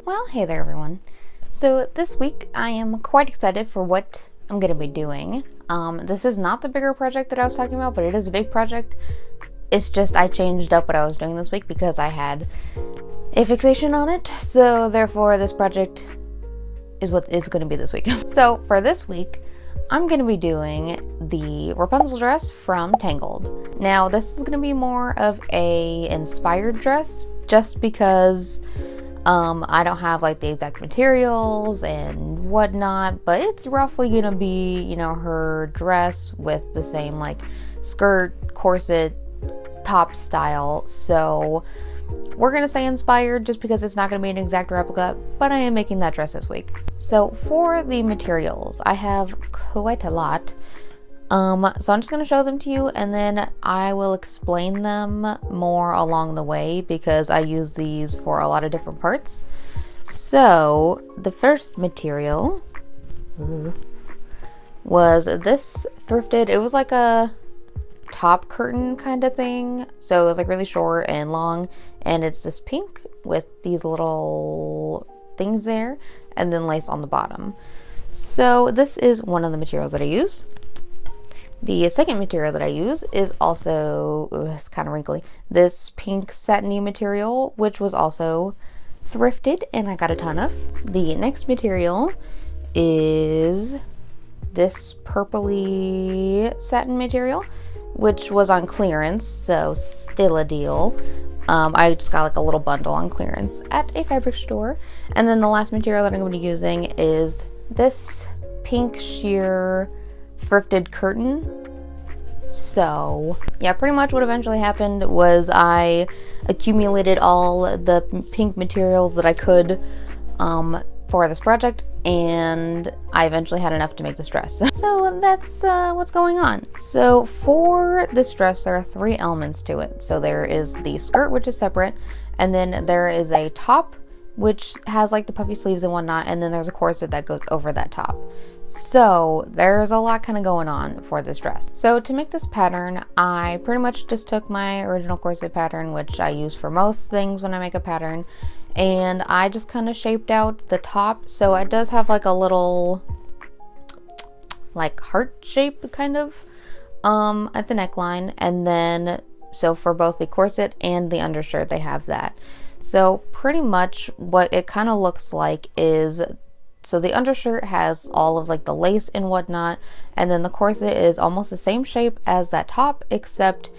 Well, hey there everyone. So this week I am quite excited for what I'm going to be doing. This is not the bigger project that I was talking about, but it is a big project. It's just I changed up what I was doing this week because I had a fixation on it. So therefore this project is what is going to be this week. So for this week, I'm going to be doing the Rapunzel dress from Tangled. Now this is going to be more of a inspired dress just because I don't have like the exact materials and whatnot, but it's roughly gonna be, her dress with the same like skirt, corset, top style. So we're gonna say inspired just because it's not gonna be an exact replica, but I am making that dress this week. So for the materials, I have quite a lot. So I'm just going to show them to you and then I will explain them more along the way because I use these for a lot of different parts. So the first material was this thrifted. It was like a top curtain kind of thing. So it was like really short and long, and it's this pink with these little things there and then lace on the bottom. So this is one of the materials that I use. The second material that I use is also, it's kind of wrinkly, this pink satiny material, which was also thrifted and I got a ton of. The next material is this purpley satin material, which was on clearance, so still a deal. I just got like a little bundle on clearance at a fabric store. And then the last material that I'm going to be using is this pink sheer thrifted curtain. So yeah, pretty much what eventually happened was I accumulated all the pink materials that I could for this project, and I eventually had enough to make this dress. So that's what's going on. So for this dress, there are 3 elements to it. So there is the skirt, which is separate, and then there is a top which has like the puffy sleeves and whatnot, and then there's a corset that goes over that top. So there's a lot kind of going on for this dress. So to make this pattern, I pretty much just took my original corset pattern, which I use for most things when I make a pattern, and I just kind of shaped out the top. So it does have like a little like heart shape kind of at the neckline, and then so for both the corset and the undershirt they have that. So pretty much what it kind of looks like is, so the undershirt has all of like the lace and whatnot, and then the corset is almost the same shape as that top, except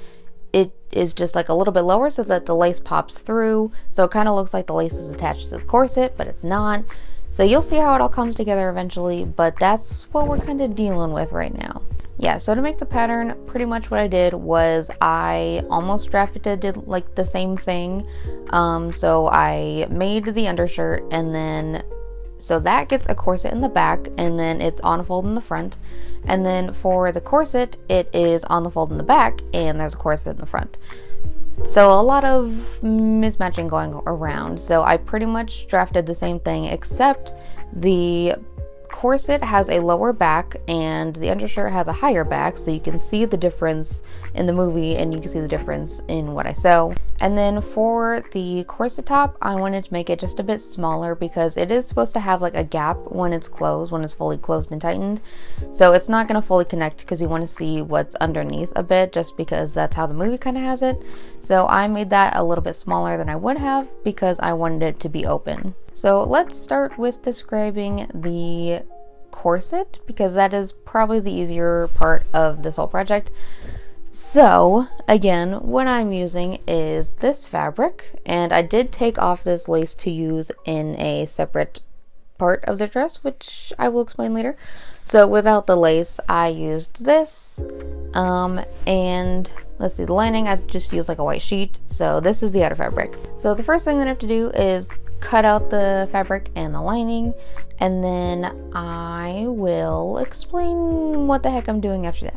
it is just like a little bit lower so that the lace pops through. So it kind of looks like the lace is attached to the corset, but it's not. So you'll see how it all comes together eventually, but that's what we're kind of dealing with right now. Yeah, so to make the pattern, pretty much what I did was I almost did like the same thing. So I made the undershirt, and then so that gets a corset in the back, and then it's on a fold in the front. And then for the corset, it is on the fold in the back, and there's a corset in the front. So a lot of mismatching going around. So I pretty much drafted the same thing, except the corset has a lower back and the undershirt has a higher back, so you can see the difference in the movie and you can see the difference in what I sew. And then for the corset top, I wanted to make it just a bit smaller because it is supposed to have like a gap when it's closed, when it's fully closed and tightened. So it's not going to fully connect because you want to see what's underneath a bit, just because that's how the movie kind of has it. So I made that a little bit smaller than I would have because I wanted it to be open. So let's start with describing the corset because that is probably the easier part of this whole project. So again, what I'm using is this fabric, and I did take off this lace to use in a separate part of the dress, which I will explain later. So without the lace, I used this, and let's see, the lining, I just used like a white sheet. So this is the outer fabric. So the first thing that I have to do is cut out the fabric and the lining, and then I will explain what the heck I'm doing after that.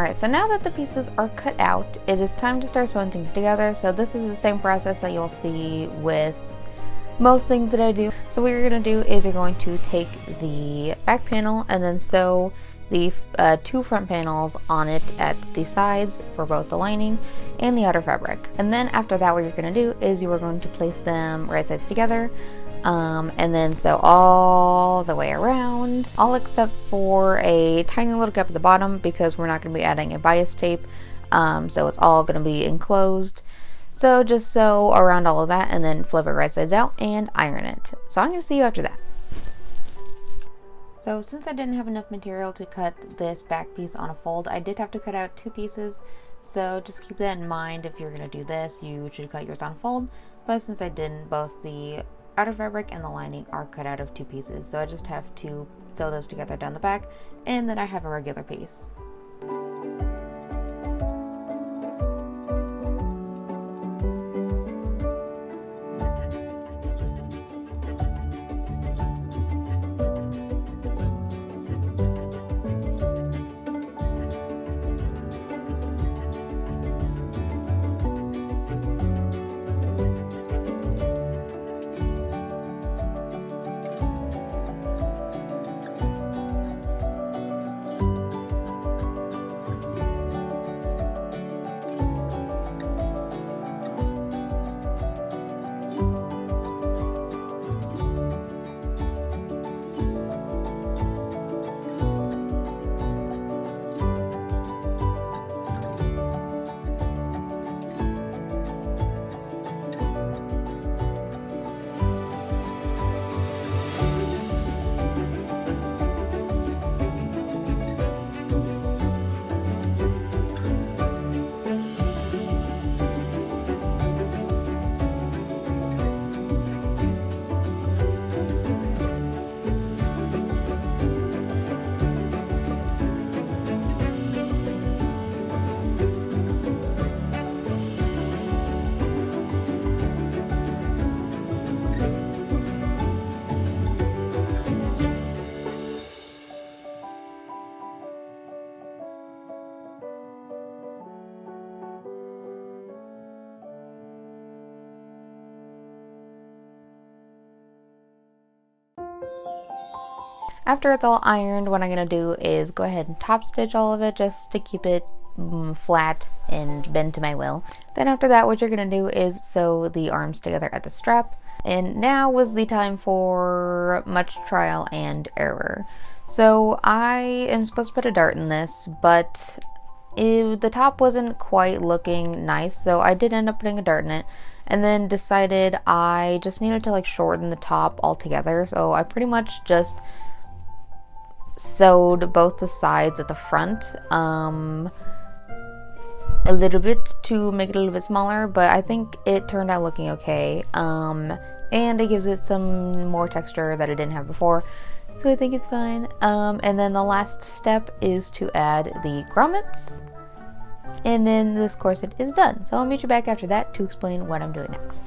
Alright, so now that the pieces are cut out, it is time to start sewing things together. So this is the same process that you'll see with most things that I do. So what you're going to do is you're going to take the back panel and then sew the two front panels on it at the sides for both the lining and the outer fabric. And then after that, what you're going to do is you are going to place them right sides together and then sew all the way around, all except for a tiny little gap at the bottom because we're not going to be adding a bias tape, so it's all going to be enclosed. So just sew around all of that and then flip it right sides out and iron it. So I'm going to see you after that. So since I didn't have enough material to cut this back piece on a fold, I did have to cut out two pieces. So just keep that in mind. If you're going to do this, you should cut yours on fold. But since I didn't, both the outer fabric and the lining are cut out of two pieces. So I just have to sew those together down the back, and then I have a regular piece. After it's all ironed, what I'm going to do is go ahead and top stitch all of it just to keep it flat and bend to my will. Then after that, what you're going to do is sew the arms together at the strap. And now was the time for much trial and error. So I am supposed to put a dart in this, but the top wasn't quite looking nice, so I did end up putting a dart in it. And then decided I just needed to like shorten the top altogether. So I pretty much just sewed both the sides at the front a little bit to make it a little bit smaller, but I think it turned out looking okay, and it gives it some more texture that it didn't have before, so I think it's fine. And then the last step is to add the grommets, and then this corset is done. So I'll meet you back after that to explain what I'm doing next.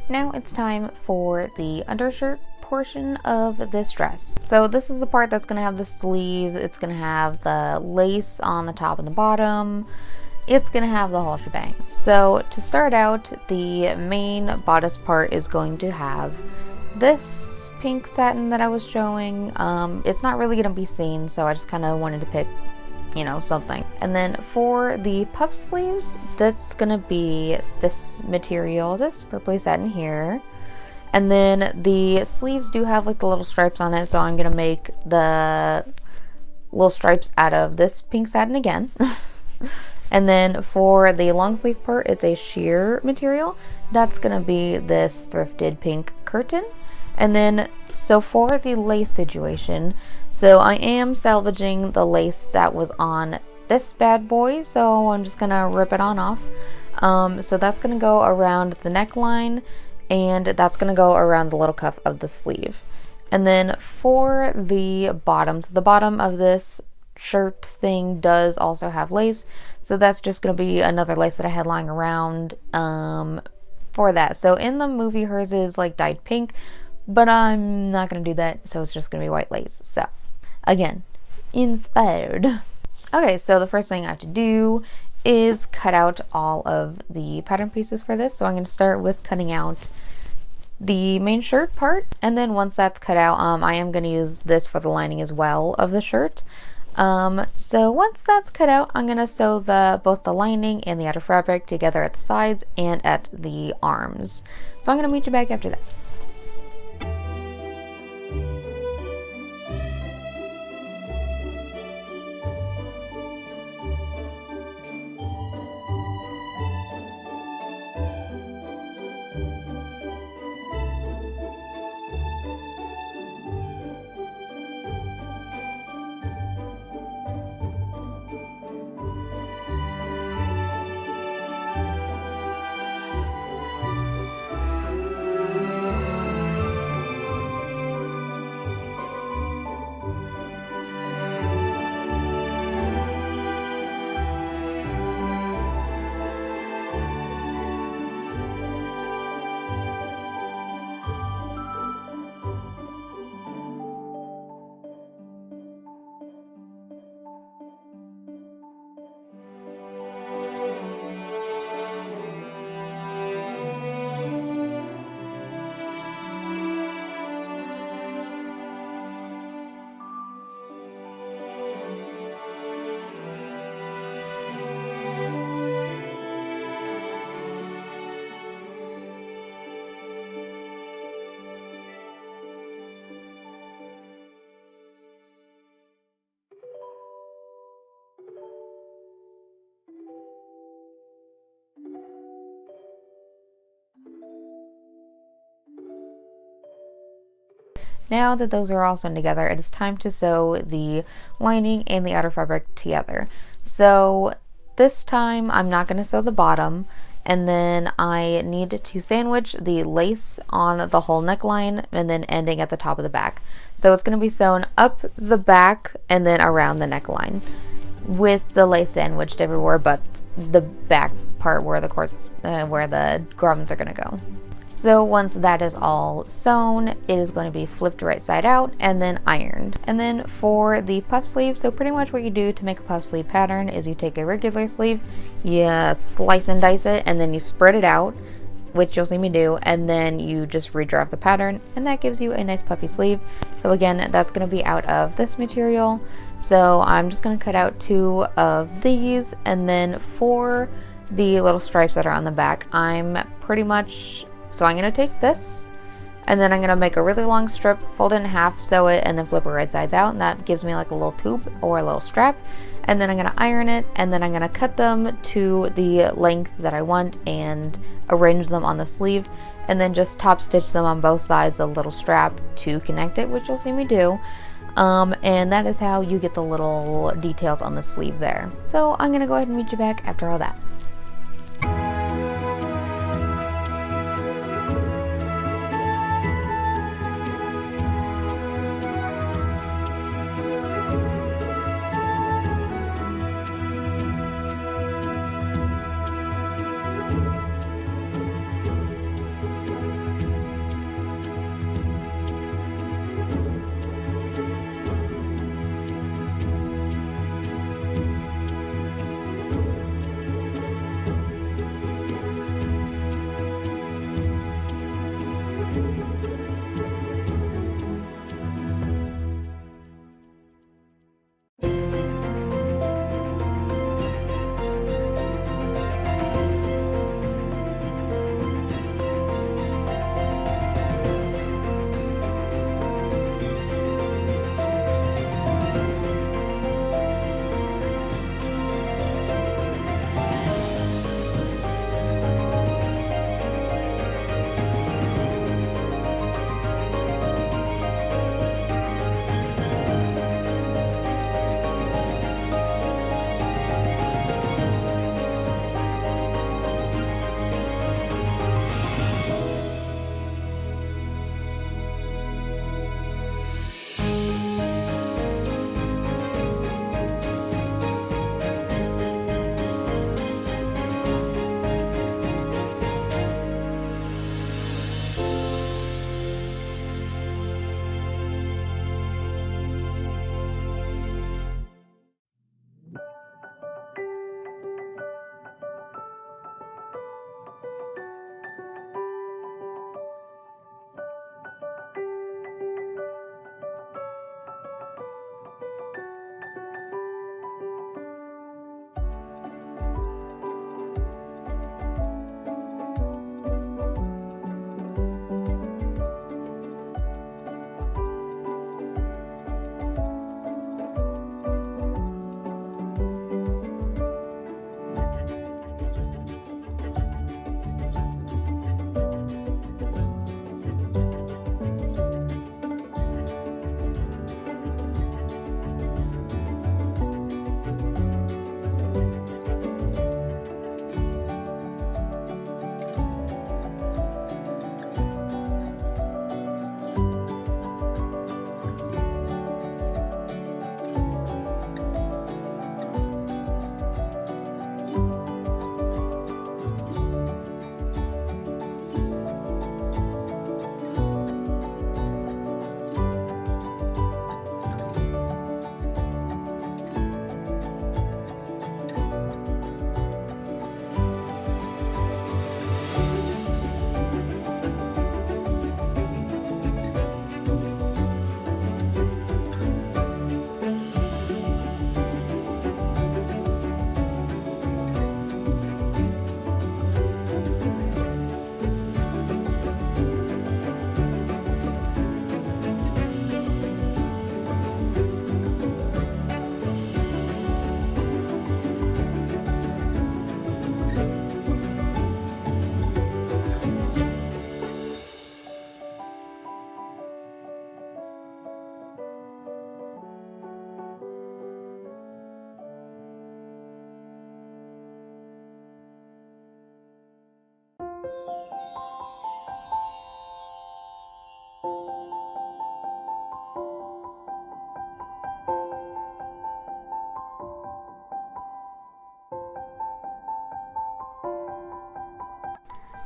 Now it's time for the undershirt portion of this dress. So this is the part that's going to have the sleeves, it's going to have the lace on the top and the bottom, it's going to have the whole shebang. So to start out, the main bodice part is going to have this pink satin that I was showing. It's not really gonna be seen, so I just kind of wanted to pick, you know, something. And then for the puff sleeves, that's gonna be this material, this purpley satin here. And then the sleeves do have like the little stripes on it, so I'm gonna make the little stripes out of this pink satin again. And then for the long sleeve part, it's a sheer material. That's gonna be this thrifted pink curtain. And then, so for the lace situation, so I am salvaging the lace that was on this bad boy, so I'm just gonna rip it on off. So that's gonna go around the neckline, and that's gonna go around the little cuff of the sleeve. And then for the bottom, so the bottom of this shirt thing does also have lace, so that's just gonna be another lace that I had lying around for that. So in the movie, hers is like dyed pink, but I'm not gonna do that, so it's just gonna be white lace. So again, inspired. Okay, so the first thing I have to do is cut out all of the pattern pieces for this. So I'm going to start with cutting out the main shirt part, and then once that's cut out, I am going to use this for the lining as well of the shirt. So once that's cut out, I'm going to sew both the lining and the outer fabric together at the sides and at the arms. So I'm going to meet you back after that. Now that those are all sewn together, it is time to sew the lining and the outer fabric together. So this time I'm not going to sew the bottom, and then I need to sandwich the lace on the whole neckline and then ending at the top of the back. So it's going to be sewn up the back and then around the neckline with the lace sandwiched everywhere but the back part where the where the grubbins are going to go. So once that is all sewn, it is going to be flipped right side out and then ironed. And then for the puff sleeve, so pretty much what you do to make a puff sleeve pattern is you take a regular sleeve, you slice and dice it, and then you spread it out, which you'll see me do, and then you just redraw the pattern, and that gives you a nice puffy sleeve. So again, that's going to be out of this material. So I'm just going to cut out 2 of these, and then for the little stripes that are on the back, so I'm going to take this, and then I'm going to make a really long strip, fold it in half, sew it, and then flip it right sides out, and that gives me like a little tube or a little strap. And then I'm going to iron it, and then I'm going to cut them to the length that I want and arrange them on the sleeve, and then just top stitch them on both sides of the little strap to connect it, which you'll see me do. And that is how you get the little details on the sleeve there. So I'm going to go ahead and meet you back after all that.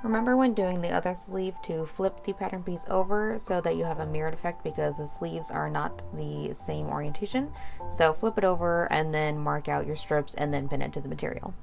Remember when doing the other sleeve to flip the pattern piece over so that you have a mirrored effect, because the sleeves are not the same orientation. So flip it over and then mark out your strips and then pin it to the material.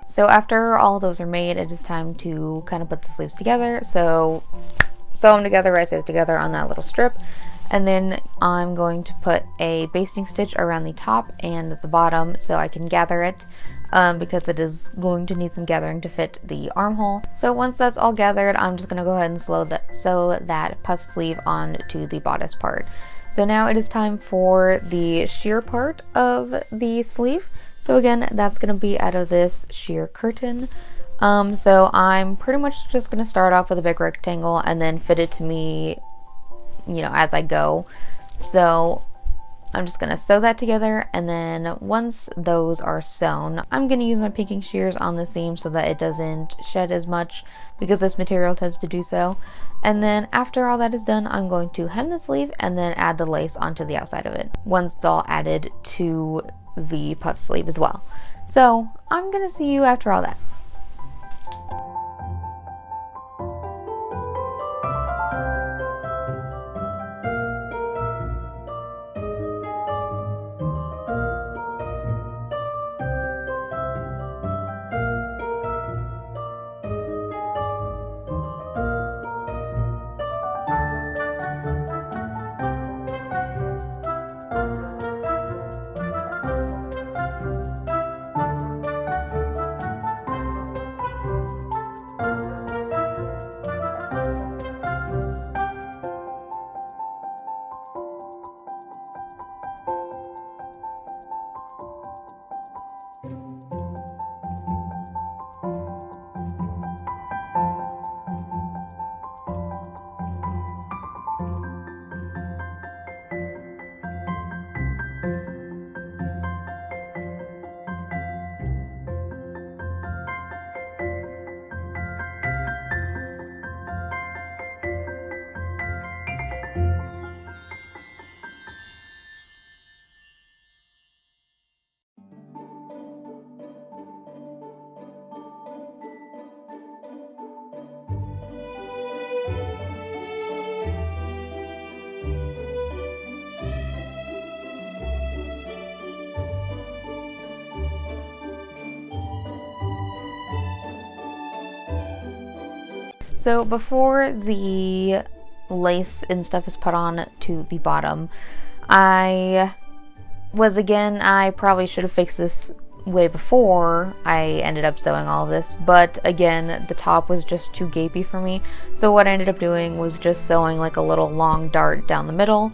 So after all those are made, it is time to kind of put the sleeves together. So sew them together, right sides together on that little strip. And then I'm going to put a basting stitch around the top and the bottom so I can gather it, because it is going to need some gathering to fit the armhole. So once that's all gathered, I'm just going to go ahead and sew that puff sleeve onto the bodice part. So now it is time for the sheer part of the sleeve. So again, that's going to be out of this sheer curtain. So I'm pretty much just going to start off with a big rectangle and then fit it to me, as I go. So I'm just going to sew that together, and then once those are sewn, I'm going to use my pinking shears on the seam so that it doesn't shed as much, because this material tends to do so. And then after all that is done, I'm going to hem the sleeve and then add the lace onto the outside of it once it's all added to the puff sleeve as well. So I'm gonna see you after all that. So before the lace and stuff is put on to the bottom, I probably should have fixed this way before I ended up sewing all of this, but again, the top was just too gapey for me. So what I ended up doing was just sewing like a little long dart down the middle,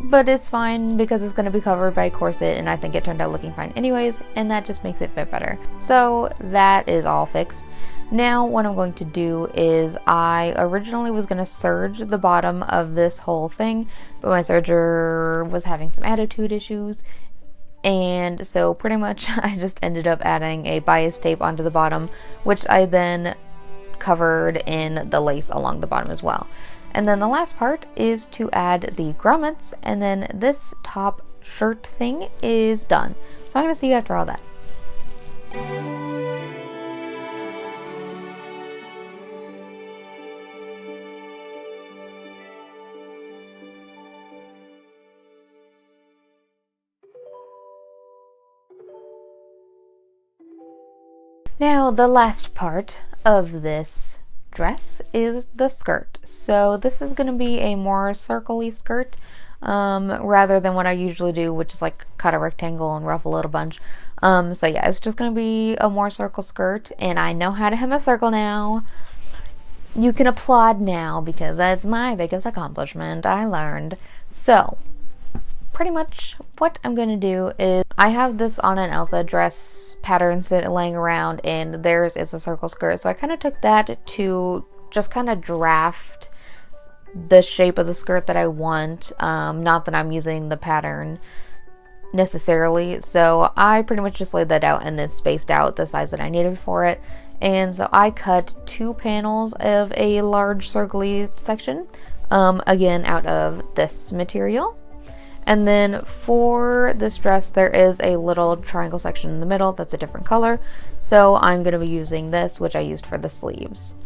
but it's fine because it's going to be covered by a corset, and I think it turned out looking fine anyways, and that just makes it fit better. So that is all fixed. Now what I'm going to do is, I originally was going to serge the bottom of this whole thing, but my serger was having some attitude issues, and so pretty much I just ended up adding a bias tape onto the bottom, which I then covered in the lace along the bottom as well. And then the last part is to add the grommets, and then this top shirt thing is done. So I'm going to see you after all that. Now the last part of this dress is the skirt. So this is going to be a more circle-y skirt, rather than what I usually do, which is like cut a rectangle and ruffle it a bunch. So yeah, it's just going to be a more circle skirt, and I know how to hem a circle now. you can applaud now because that's my biggest accomplishment. I learned. So, pretty much what I'm going to do is I have this on an Elsa dress pattern laying around, and theirs is a circle skirt. So I kind of took that to just kind of draft the shape of the skirt that I want. Not that I'm using the pattern necessarily. So I pretty much just laid that out and then spaced out the size that I needed for it. And so I cut 2 panels of a large circly section, again out of this material. And then for this dress, there is a little triangle section in the middle that's a different color. So I'm going to be using this, which I used for the sleeves.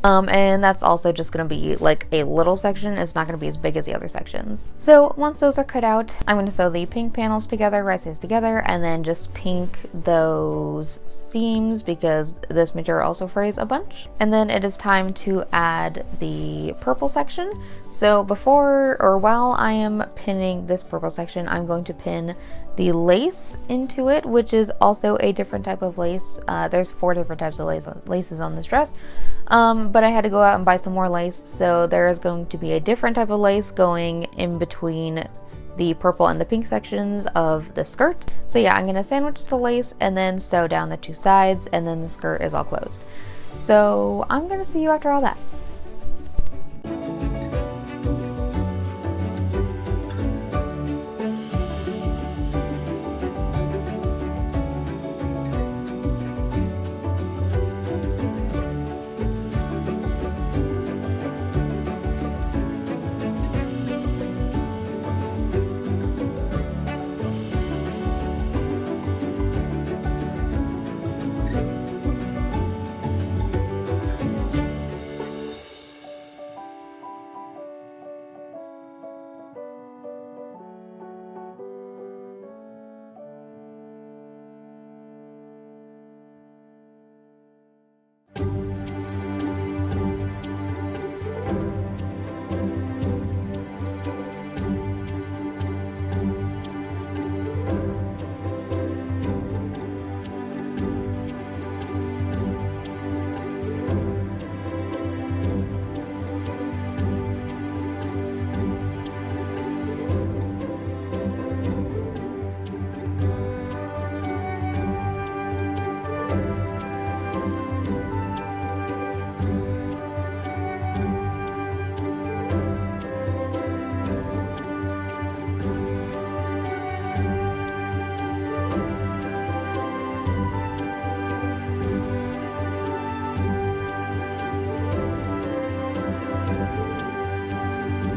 And that's also just going to be like a little section. It's not going to be as big as the other sections. So once those are cut out, I'm going to sew the pink panels together, right sides together, and then just pink those seams because this material also frays a bunch. And then it is time to add the purple section. So before or while I am pinning this purple section, I'm going to pin the lace into it, which is also a different type of lace. There's 4 different types of laces on this dress. But I had to go out and buy some more lace, so there is going to be a different type of lace going in between the purple and the pink sections of the skirt. So yeah, I'm going to sandwich the lace and then sew down the 2 sides, and then the skirt is all closed. So I'm going to see you after all that.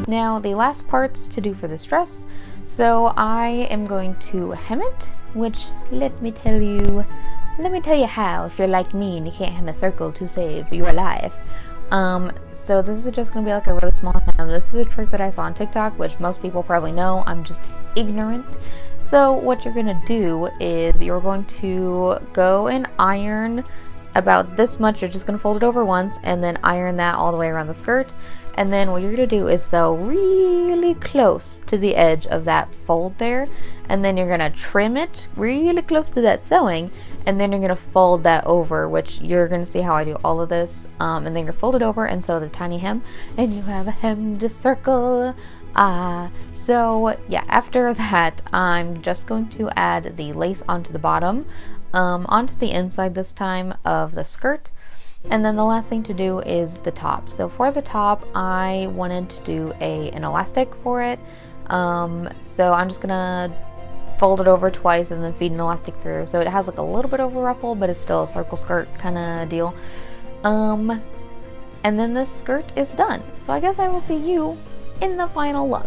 Now the last parts to do for this dress. So I am going to hem it, which let me tell you how if you're like me and you can't hem a circle to save your life. So this is just going to be like a really small hem. This is a trick that I saw on TikTok, which most people probably know. I'm just ignorant. So what you're going to do is you're going to go and iron about this much. You're just going to fold it over once and then iron that all the way around the skirt. And then what you're going to do is sew really close to the edge of that fold there. And then you're going to trim it really close to that sewing. And then you're going to fold that over, which you're going to see how I do all of this. And then you're going to fold it over and sew the tiny hem. And you have a hemmed circle. So yeah, after that, I'm just going to add the lace onto the bottom. Onto the inside this time of the skirt. And then the last thing to do is the top. So for the top, I wanted to do an elastic for it. So I'm just gonna fold it over twice and then feed an elastic through. So it has like a little bit of a ruffle, but it's still a circle skirt kind of deal. And then this skirt is done. So I guess I will see you in the final look.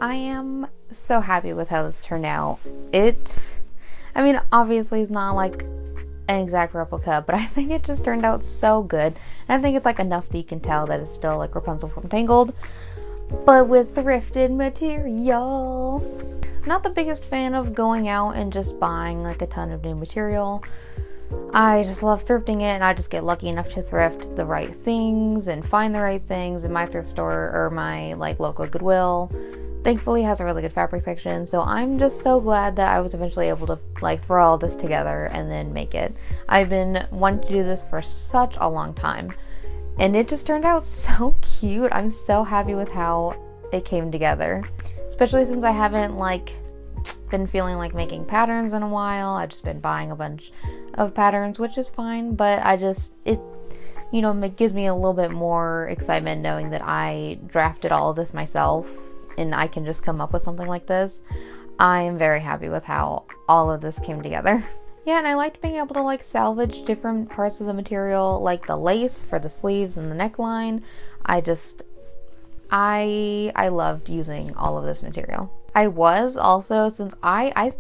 I am so happy with how this turned out. I mean, obviously it's not like an exact replica, but I think it just turned out so good. And I think it's like enough that you can tell that it's still like Rapunzel from Tangled, but with thrifted material. I'm not the biggest fan of going out and just buying like a ton of new material. I just love thrifting it, and I just get lucky enough to thrift the right things and find the right things in my thrift store or my like local Goodwill. Thankfully, it has a really good fabric section, so I'm just so glad that I was eventually able to like throw all this together and then make it. I've been wanting to do this for such a long time, and it just turned out so cute. I'm so happy with how it came together, especially since I haven't like been feeling like making patterns in a while. I've just been buying a bunch of patterns, which is fine, but it gives me a little bit more excitement knowing that I drafted all of this myself and I can just come up with something like this. I am very happy with how all of this came together. Yeah, and I liked being able to like salvage different parts of the material, like the lace for the sleeves and the neckline. I loved using all of this material. I was also, since I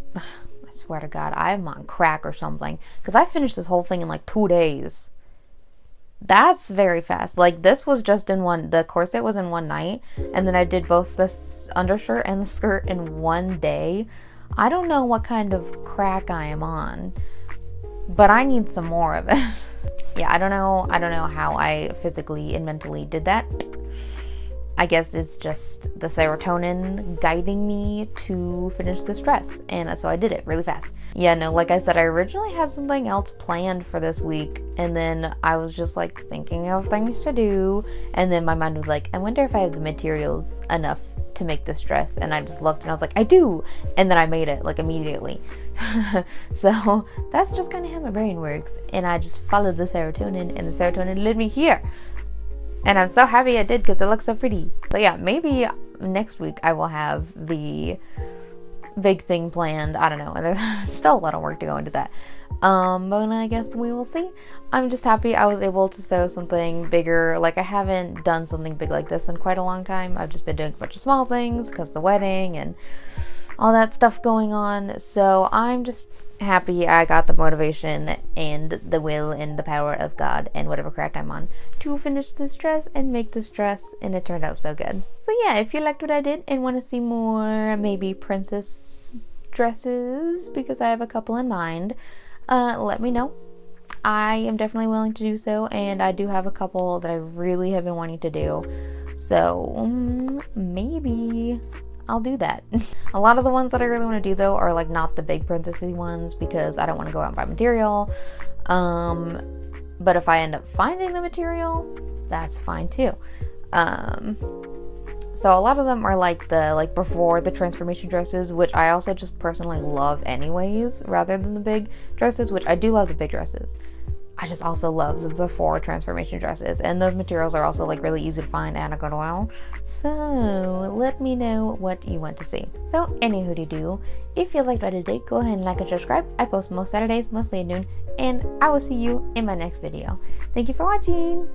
swear to God, I'm on crack or something, because I finished this whole thing in like 2 days. That's very fast. Like, this was just the corset was in one night, and then I did both this undershirt and the skirt in one day. I don't know what kind of crack I am on, but I need some more of it. Yeah, I don't know how I physically and mentally did that. I guess it's just the serotonin guiding me to finish this dress, and so I did it really fast. Yeah, no, like I said, I originally had something else planned for this week, and then I was just like thinking of things to do, and then my mind was like, I wonder if I have the materials enough to make this dress, and I just looked and I was like, I do, and then I made it like immediately. So that's just kind of how my brain works, and I just followed the serotonin, and the serotonin led me here. And I'm so happy I did because it looks so pretty. So yeah, maybe next week I will have the big thing planned. I don't know. There's still a lot of work to go into that. But I guess we will see. I'm just happy I was able to sew something bigger. Like, I haven't done something big like this in quite a long time. I've just been doing a bunch of small things because of the wedding and all that stuff going on. So I'm just happy I got the motivation and the will and the power of God and whatever crack I'm on to finish this dress and make this dress, and it turned out so good. So yeah, if you liked what I did and want to see more maybe princess dresses, because I have a couple in mind, let me know. I am definitely willing to do so, and I do have a couple that I really have been wanting to do, so maybe I'll do that. A lot of the ones that I really want to do though are like not the big princessy ones, because I don't want to go out and buy material. But if I end up finding the material, that's fine too. So a lot of them are like the before the transformation dresses, which I also just personally love anyways, rather than the big dresses, which I do love the big dresses. I just also love the before transformation dresses, and those materials are also like really easy to find and a good while. So let me know what you want to see. So anywho, if you liked what I did, go ahead and like and subscribe. I post most Saturdays, mostly at noon, and I will see you in my next video. Thank you for watching.